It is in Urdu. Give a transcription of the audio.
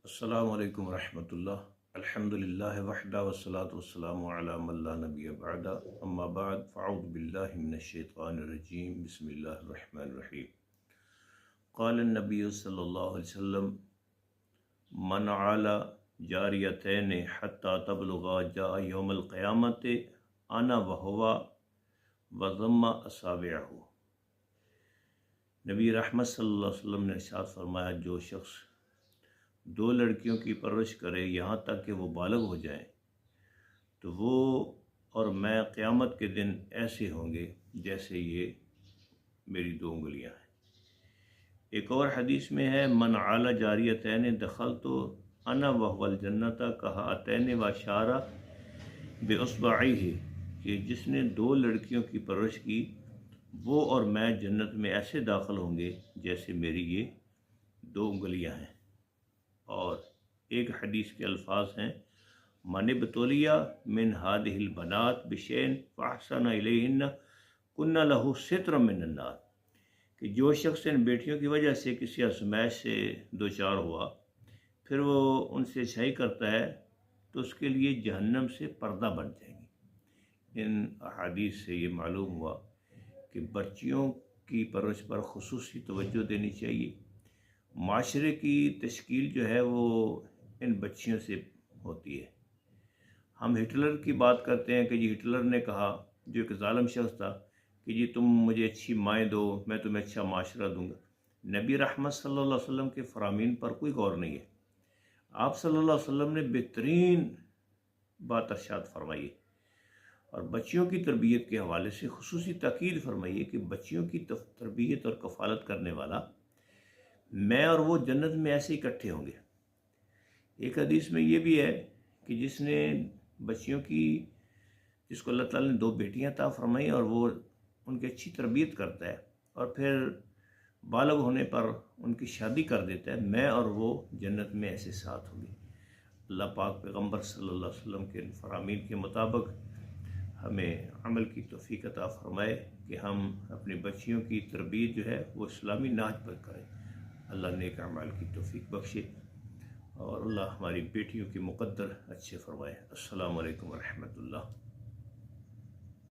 السلام علیکم ورحمۃ اللہ۔ الحمد للہ وحدہ والصلاۃ والسلام علی من لا نبی بعد، اما بعد فاعوذ باللہ من الشیطان الرجیم، بسم اللہ الرحمن الرحیم۔ قال النبی صلی اللہ علیہ وسلم من عال جاریتین حتی تبلغا جاء یوم القیامت انا وہوا وضم اصابعہ۔ نبی رحمت صلی اللہ علیہ وسلم نے ارشاد فرمایا، جو شخص دو لڑکیوں کی پرورش کرے یہاں تک کہ وہ بالغ ہو جائیں تو وہ اور میں قیامت کے دن ایسے ہوں گے جیسے یہ میری دو انگلیاں ہیں۔ ایک اور حدیث میں ہے، من عال جاریتین دخلت انا وهو الجنت کہاتین واشارہ باصبعیہ، کہ جس نے دو لڑکیوں کی پرورش کی وہ اور میں جنت میں ایسے داخل ہوں گے جیسے میری یہ دو انگلیاں ہیں۔ اور ایک حدیث کے الفاظ ہیں، من ابتلی من هذه البنات بشیء فاحسن الیہن کن لہ سترا من النار، کہ جو شخص ان بیٹیوں کی وجہ سے کسی آزمائش سے دوچار ہوا پھر وہ ان سے اچھائی کرتا ہے تو اس کے لیے جہنم سے پردہ بن جائیں گی۔ ان احادیث سے یہ معلوم ہوا کہ بچیوں کی پرورش پر خصوصی توجہ دینی چاہیے۔ معاشرے کی تشکیل جو ہے وہ ان بچیوں سے ہوتی ہے۔ ہم ہٹلر کی بات کرتے ہیں کہ جی ہٹلر نے کہا، جو ایک ظالم شخص تھا، کہ جی تم مجھے اچھی مائیں دو میں تمہیں اچھا معاشرہ دوں گا۔ نبی رحمت صلی اللہ علیہ وسلم کے فرامین پر کوئی غور نہیں ہے۔ آپ صلی اللہ علیہ وسلم نے بہترین بات ارشاد فرمائی ہے اور بچیوں کی تربیت کے حوالے سے خصوصی تاکید فرمائی ہے کہ بچیوں کی تربیت اور کفالت کرنے والا میں اور وہ جنت میں ایسے اکٹھے ہوں گے۔ ایک حدیث میں یہ بھی ہے کہ جس نے بچیوں کی، جس کو اللہ تعالیٰ نے دو بیٹیاں عطا فرمائی اور وہ ان کی اچھی تربیت کرتا ہے اور پھر بالغ ہونے پر ان کی شادی کر دیتا ہے، میں اور وہ جنت میں ایسے ساتھ ہوں گے۔ اللہ پاک پیغمبر صلی اللہ علیہ وسلم کے فرامین کے مطابق ہمیں عمل کی توفیق عطا فرمائے کہ ہم اپنی بچیوں کی تربیت جو ہے وہ اسلامی نہج پر کریں۔ اللہ نیک اعمال کی توفیق بخشے اور اللہ ہماری بیٹیوں کی مقدر اچھے فرمائے۔ السلام علیکم ورحمۃ اللہ۔